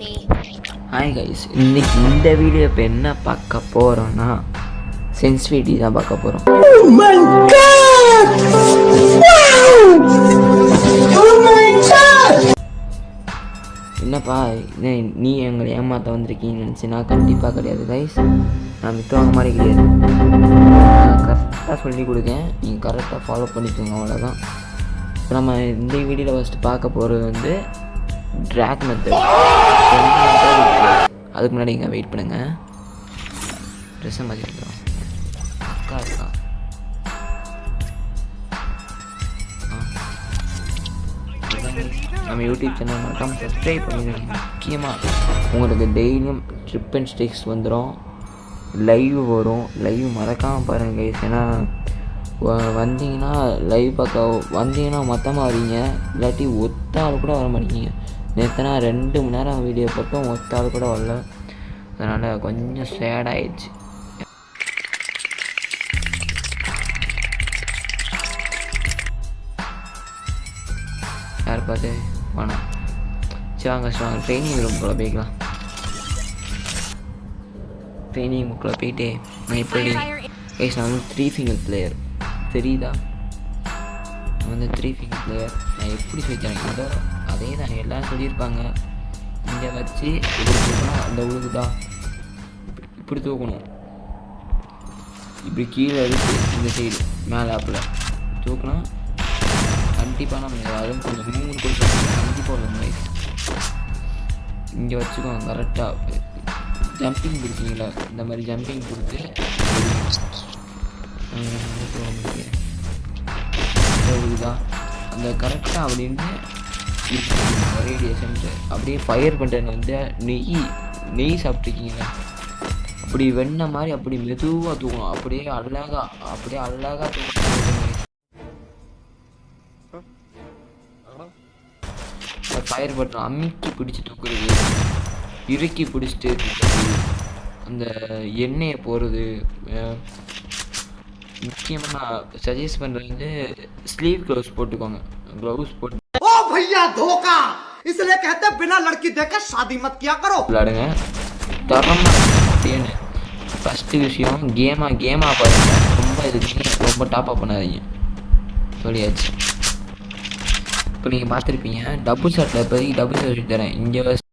Hi guys, இன்னைக்கு இந்த video இப்போ என்ன பார்க்க போகிறோன்னா சென்சிட்டிவிட்டி தான் பார்க்க போகிறோம். என்னப்பா நீ எங்களை ஏமாற்ற வந்திருக்கீங்கன்னு நினச்சின்னா கண்டிப்பாக கிடையாது கைஸ். நான் மித்தவங்க மாதிரி கிடையாது. கரெக்டாக சொல்லி கொடுக்கேன், நீங்கள் கரெக்டாக ஃபாலோ பண்ணிக்கோங்க, அவ்வளோதான். இப்போ நம்ம இந்த வீடியோவில் ஃபஸ்ட்டு பார்க்க போகிறது வந்து ட்ராக் மெத்தட். அதுக்கு முன்னாடி இங்கே வெயிட் பண்ணுங்கள். ட்ரெஸ்ஸை மாற்றிருக்கிறோம். அக்கா இருக்கா? நம்ம யூடியூப் சேனல் மட்டும் சப்ஸ்கிரைப் பண்ணிடுங்க. முக்கியமாக உங்களுக்கு டெய்லியும் ட்ரிப் அண்ட் ஸ்டிக்ஸ் வந்துடும், லைவ் வரும். லைவ் மறக்காமல் பாருங்கள் கைஸ். ஏன்னா வந்தீங்கன்னா லைவ் பார்க்க வந்தீங்கன்னா மொத்தமாக வரீங்க, இல்லாட்டி ஒத்தாள் கூட வர மாட்டேங்க. நேற்றுனா 2 மணி நேரம் வீடியோ போட்டோம், ஒத்தாள் கூட வரல. அதனால் கொஞ்சம் சேடாகிடுச்சு. யார் பார்த்து வேணாம். சரி வாங்க ட்ரைனிங் ரூம்குள்ளே போய்க்கலாம். ட்ரைனிங் ரூம்குள்ளே போயிட்டு நான் எப்படி கைஸ், நான் வந்து 3 ஃபிங்கர் பிளேயர் தெரியுதா? நான் வந்து 3 ஃபிங்கர் பிளேயர். நான் எப்படி சொல்லித்தரேன் அதே தான் எல்லோரும் சொல்லியிருப்பாங்க. இங்கே வச்சு இப்படி தூக்கணும், அந்த உழுகுதா இப்படி தூக்கணும், இப்படி கீழே அடிச்சு இந்த சைடு மேலே ஆப்பில் தூக்கணும். கண்டிப்பாக நம்ம அதுவும் கொஞ்சம் 3 கொடுத்து கண்டிப்பாக ஒரு மைஸ் இங்கே வச்சுக்கோங்க. கரெக்டாக ஜம்பிங் கொடுத்தீங்களா, இந்த மாதிரி ஜம்பிங் கொடுத்து தான் அந்த கரெக்டாக அப்படின்னு ரேடியேஷன் அப்படியே ஃபயர் பண்ணுறது வந்து நெய் சாப்பிட்ருக்கீங்களா, அப்படி வெண்ணெய் மாதிரி அப்படி மெதுவாக தூக்கணும். அப்படியே அழகாக தூக்கணும். ஃபயர் பட்டன் அமுக்கி பிடிச்சி தூக்குறது, இறுக்கி பிடிச்சிட்டு அந்த எண்ணெயை போகிறது. முக்கியமாக நான் சஜஸ்ட் பண்ணுறது வந்து ஸ்லீவ் க்ளவுஸ் போட்டுக்கோங்க. க்ளவுஸ் போட்டு விளாடுங்க. தரமாக அப்படின்னு ஃபஸ்ட்டு விஷயம் கேமாக பாருங்க. ரொம்ப டாப் அப் பண்ணாதீங்க. சொல்லியாச்சு. இப்போ நீங்கள் பார்த்துருப்பீங்க டபுள் ஷாட்டில். இப்போதைக்கு டபுள் ஷாட் சொல்லி தரேன். இங்கே ஃபஸ்ட்டு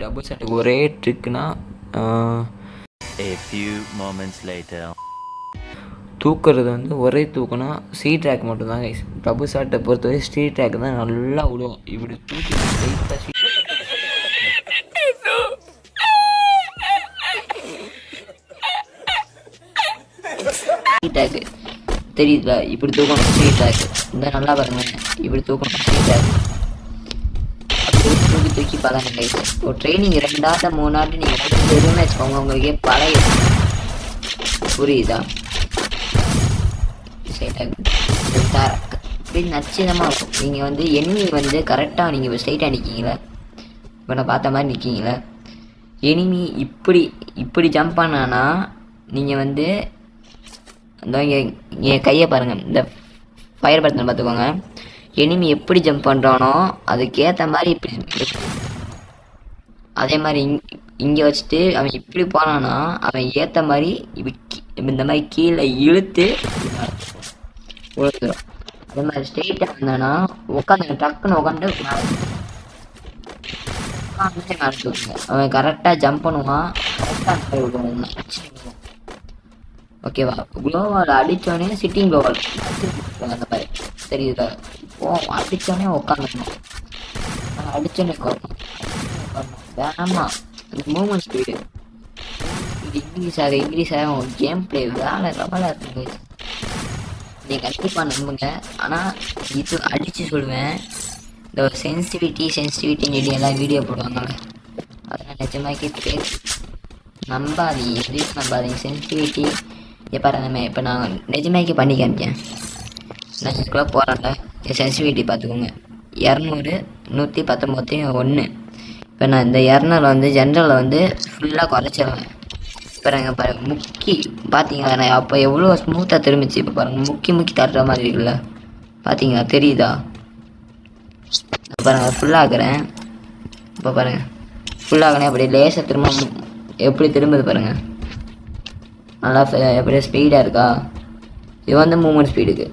டபுள் ஷாட்டுக்கு ஒரே ட்ரிக்குனா தூக்குறது வந்து ஒரே தூக்குனா ஸ்ட்ரீட் ட்ராக் மட்டும்தான் கைஸ். டபுள் ஷாட்டை பொறுத்தவரை ஸ்ட்ரீட் ட்ராக் தான் நல்லா விடுவோம். இப்படி தூக்கி ஸ்ட்ரீட் ட்ராக்கு தெரியுதுல, இப்படி தூக்கணும். ஸ்ட்ரீட் ட்ராக் இந்த நல்லா பாருங்க, இப்படி தூக்கணும். ஸ்ட்ரீட் ட்ராக் தூக்கி பழங்க கைஸ். ஒரு ட்ரைனிங் 2 ஆட்டம் 3 ஆட்டம் நீங்கள் எதுவுமே வச்சுக்கோங்க, உங்களுக்கே பழைய புரியுதா? அப்படி நச்சிதமாக இருக்கும். நீங்கள் வந்து எனிமி வந்து கரெக்டாக நீங்கள் ஸ்ட்ரைட்டாக நிற்கிங்களா, இப்போ நான் பார்த்த மாதிரி நிற்கிங்களா, எனிமி இப்படி ஜம்ப் பண்ணானா நீங்கள் வந்து இந்த என் கையை பாருங்கள், இந்த ஃபயர் பட்டனை பார்த்துக்கோங்க. எனிமி எப்படி ஜம்ப் பண்ணுறானோ அதுக்கேற்ற மாதிரி இப்படி அதே மாதிரி இங்கே வச்சுட்டு அவன் இப்படி போனான்னா அவன் ஏற்ற மாதிரி இந்த மாதிரி கீழே இழுத்து உழுத்துடும். அதே மாதிரி ஸ்ட்ரெயிட்டாக இருந்தானா உட்காந்து டக்குன்னு உட்காந்து அவன் கரெக்டாக ஜம்ப் பண்ணுவான். கரெக்டாக விடுவான். ஓகேவா? குளோவால் அடித்தோடனே சிட்டிங் குளோவால் அந்த மாதிரி தெரியுதா? அடித்தோடனே உட்காந்துக்கணும், அடித்தோடனே உட்காரணும். வேணாமா மூமெண்ட் ஸ்பீடு இது இன்க்ரீஸ் ஆகும். கேம் பிளே வேலை லெவலாக இருக்குங்க. நீங்கள் கண்டிப்பாக நம்புங்க. ஆனால் இது அடித்து சொல்லுவேன், இந்த சென்சிட்டிவிட்டின்னு எல்லாம் வீடியோ போடுவாங்கல்ல, அதெல்லாம் நிஜமாக்கி பேர் நம்பாதீங்க. எதுவும் நம்பாதீங்க. சென்சிட்டிவிட்டி எப்போ நம்ம இப்போ நான் நிஜமாக்கி பண்ணி காமிக்கேன். நான் இதுக்குள்ளே போகிறேன்ல, என் சென்சிட்டிவிட்டி பார்த்துக்கோங்க. 200 119 இப்போ நான் இந்த 200 வந்து ஜென்ரலில் வந்து ஃபுல்லாக குறைச்சிடுவேன். இப்போ நாங்கள் பாருங்கள் முக்கி பார்த்தீங்களா, நான் அப்போ எவ்வளோ ஸ்மூத்தாக திரும்பிச்சு. இப்போ பாருங்கள் முக்கி தட்டுற மாதிரி இருக்குல்ல, பார்த்தீங்களா? தெரியுதா? பாருங்கள் ஃபுல்லாக ஆக்குறேன். இப்போ பாருங்கள் ஃபுல்லாகனே அப்படி லேசாக திரும்ப எப்படி திரும்புது பாருங்கள். நல்லா எப்படி ஸ்பீடாக இருக்கா. இது வந்து மூவ்மெண்ட் ஸ்பீடுக்கு.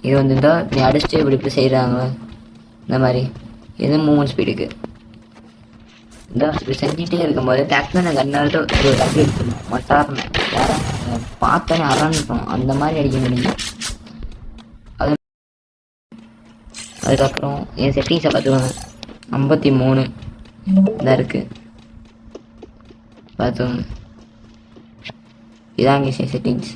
இது வந்து இந்த நீ அடிச்சுட்டு இப்படி செய்கிறாங்களே இந்த மாதிரி இது மூவ்மெண்ட் ஸ்பீடுக்கு. இந்த இப்படி செஞ்சுட்டே இருக்கும்போது டக்குன்னு கண்ணாட்டு ஒரு டக்கு எடுத்துக்கணும் மட்டார்னு பார்த்தோன்னே அரணிப்போம் அந்த மாதிரி அடிக்க முடியும். அதுக்கப்புறம் என் செட்டிங்ஸை பார்த்துக்கோங்க. 53 இதாக இருக்குது பார்த்துக்கோங்க. இதாங்க செட்டிங்ஸ்.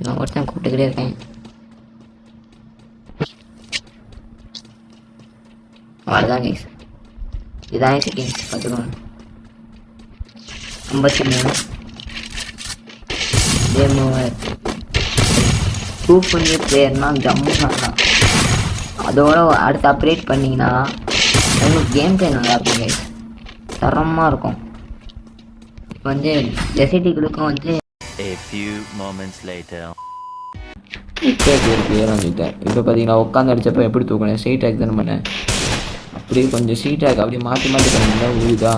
நான் ஒருத்தன் கூப்பிட்டுக்கிட்டே இருக்கேன். அவ்வளோதான் கைஸ். இதாங்க செட்டிங்ஸ் பார்த்துக்கோங்க. 53 கேம் ஓவர். ப்ரூஃப் பண்ணி பிளேயர்னா ஜம்மு தான். அதோட அடுத்து அப்கிரேட் பண்ணிங்கன்னா உங்களுக்கு கேம் பிளே நல்லா இருக்கும் கைஸ். தரமாக இருக்கும். இப்போ வந்து எஸ்ஐடிகளுக்கும் வந்து A few moments later. இப்போ பார்த்தீங்கன்னா உட்காந்து அடித்தப்போ எப்படி தூக்கினேன் ஸ்ட்ரெயிட் டேக் தானே பண்ணேன். அப்படியே கொஞ்சம் ஸ்ட்ரெயிட் டேக் அப்படியே மாற்றி மாற்றி பண்ணிங்கன்னா உழுதா.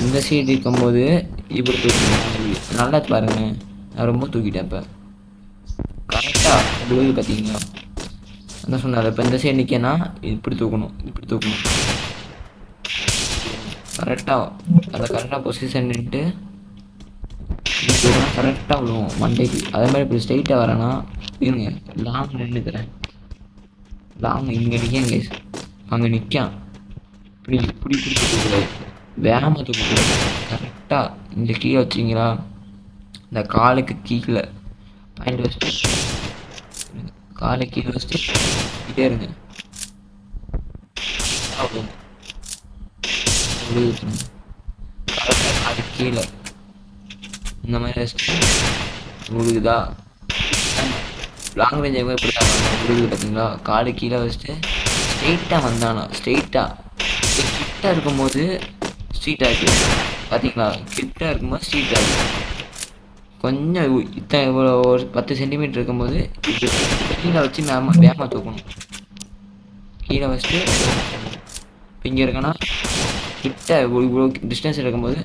இந்த சைடு இருக்கும்போது இப்படி தூக்கணும். நல்லா பாருங்க நான் ரொம்ப தூக்கிட்டேன். இப்போ கரெக்டாக உழுது பார்த்தீங்களா என்ன சொன்னார். இப்போ இந்த சைடு நிற்கனா இப்படி தூக்கணும் இப்படி தூக்கணும். கரெக்டாக அதை கரெக்டாக பொசிஷன் நின்றுட்டு கரெக்டாக விழுவோம் மண்டைக்கு. அதே மாதிரி இப்படி ஸ்ட்ரெயிட்டாக வரேன்னா இருங்க லாங் நின்றுக்கிறேன். லாங் இங்கே நிற்கேன் கைஸ். அங்கே நிற்கான் இப்படி இப்படி இப்படி தூக்கக்கூடாது. வேகமாக தூக்கக்கூடாது. கரெக்டாக இந்த கீழே வச்சிங்களா இந்த காலுக்கு கீழே பாயிண்ட் வச்சுட்டு காலை கீழே வச்சுட்டு கிட்டே இருங்க. கரெக்டாக காலுக்கு கீழே இந்த மாதிரி வச்சுட்டு உழுகுதா. லாங் ரேஞ்ச் எப்படி தான் உழுகுது பார்த்தீங்களா. காலு கீழே வச்சுட்டு ஸ்ட்ரெயிட்டாக வந்தானா ஸ்ட்ரெயிட்டாக கிட்ட இருக்கும்போது ஸ்ட்ரீட்டாக இருக்குது பார்த்தீங்களா. கிட்ட இருக்கும்போது ஸ்ட்ரீட்டாக இருக்குது. கொஞ்சம் இத்தனை ஒரு 10 சென்டிமீட்டர் இருக்கும்போது கீழே வச்சு வேகமாக தூக்கணும். கீழே வச்சுட்டு இப்போ இங்கே இருக்கேன்னா கிட்ட இவ்வளோ டிஸ்டன்ஸ் இருக்கும்போது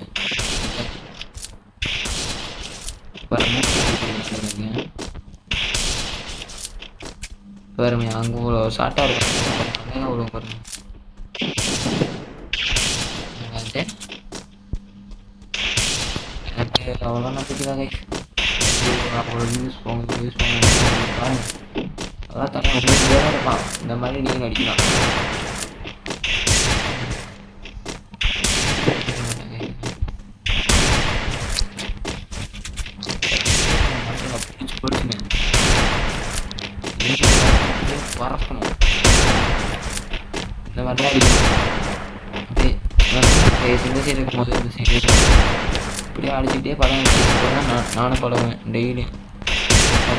பாருங்க அங்கே இவ்வளோ ஷார்ட்டாக இருக்கும் அவ்வளோ பாருங்க. எனக்கு அவ்வளோ நம்பிக்கைதான் கைஸ். அவ்வளோ யூஸ் பண்ண அதான் தனியாக இருப்பான். இந்த மாதிரி நீங்கள் அடிக்கலாம். வரக்கணும் இந்த மாதிரிலாம் இந்த சைடு இருக்கும்போது இந்த சைடு இப்படியே அடிச்சுக்கிட்டே படம் நானும் பழகுவேன் டெய்லியும்.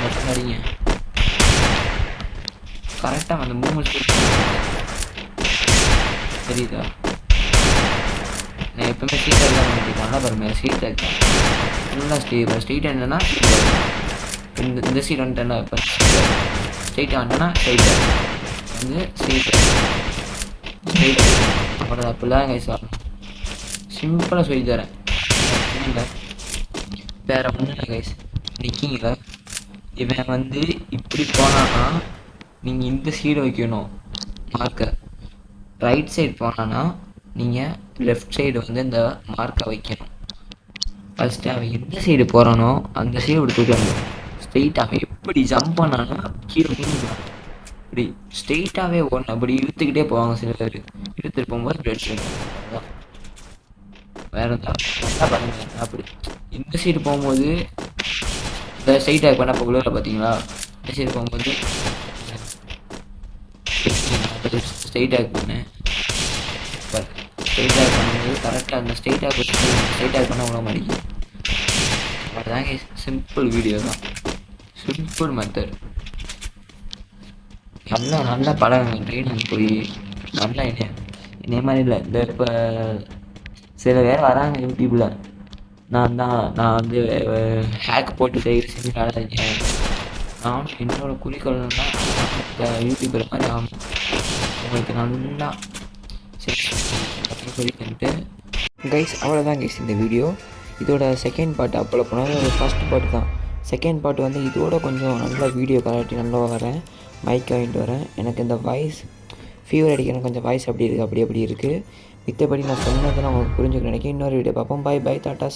மட்டும் அடிங்க கரெக்டாக அந்த மூமெண்ட் தெரியுதா. நான் எப்பவுமே ஸ்ட்ரீட்டாக தான் பண்ணிட்டு நல்லா பாருங்க. ஸ்ட்ரீட்டாக இருக்கேன் ஃபுல்லாக ஸ்ட்ரீட்டாக என்னன்னா இந்த சீட் வந்துட்டேன்னா இப்போ ஸ்ட்ரெயிட்டாக வந்துட்டேன்னா ஸ்ட்ரெயிட்டாக வந்து ஸ்ட்ரெயிட்டாக அவ்வளோ அப்படிலாம் கைஸ் ஆகணும். சிம்பிளாக சொல்லி தரேன். இல்லை வேறு ஒன்றும் இல்லை கைஸ். நிற்கிங்களா இவன் வந்து இப்படி போனான்னா நீங்கள் இந்த சைடு வைக்கணும் மார்க்கை. ரைட் சைடு போனான்னா நீங்கள் லெஃப்ட் சைடு வந்து இந்த மார்க்கை வைக்கணும். ஃபஸ்ட்டு அவன் எந்த சைடு போகிறானோ அந்த சைடு இப்படி தூக்கணும். ஸ்ட்ரெயிட்டாகவே எப்படி ஜம்ப் பண்ணானா கீழே விழுந்துடும். இப்படி ஸ்ட்ரெயிட்டாகவே ஒன்று அப்படி இழுத்துக்கிட்டே போவாங்க சில பேர். இழுத்துட்டு போகும்போது பிளட் அதான் வேறு தான் நல்லா பண்ணுங்க. அப்படி இந்த சைடு போகும்போது இந்த ஸ்ட்ரெயிட்டாக பண்ண இப்போ உள்ள பார்த்தீங்களா. இந்த சைடு போகும்போது ஸ்ட்ரெயிட்டாக பண்ணேன். ஸ்ட்ரெயிட்டாக பண்ணும்போது கரெக்டாக அந்த ஸ்ட்ரெயிட்டாக பண்ண உள்ள மாட்டேங்குது. அதுதாங்க சிம்பிள் வீடியோ தான். Simple method. நல்லா பழகுங்க. ட்ரைனிங் போய் நல்லா இதே மாதிரி இல்லை. இந்த இப்போ சில பேர் வராங்க யூடியூப்பில் நான் வந்து ஹேக் போட்டு தயிர் செஞ்சு நல்லா இருக்கேன். நானும் என்னோட குறிக்கோள்னா யூடியூபர் மாதிரி ஆகணும். உங்களுக்கு நல்லா சரி சொல்லிட்டு கைஸ் அவ்வளோதான் கைஸ் இந்த வீடியோ. இதோட செகண்ட் பார்ட் அப்லோட் பண்ணால் ஃபஸ்ட் பார்ட் தான். செகண்ட் பார்ட் வந்து இதோட கொஞ்சம் நல்லா வீடியோ குவாலிட்டி நல்லா வரேன், மைக் வாங்கிட்டு வரேன். எனக்கு இந்த வாய்ஸ் ஃபீவர் அடிக்கிறேன், கொஞ்சம் வாய்ஸ் அப்படி இருக்குது, அப்படி இருக்குது. மித்தபடி நான் சொன்னதை நான் உங்களுக்கு புரிஞ்சுக்க நினைக்கிறேன். இன்னொரு வீடியோ பார்ப்போம். பாய் பாய், டாட்டா.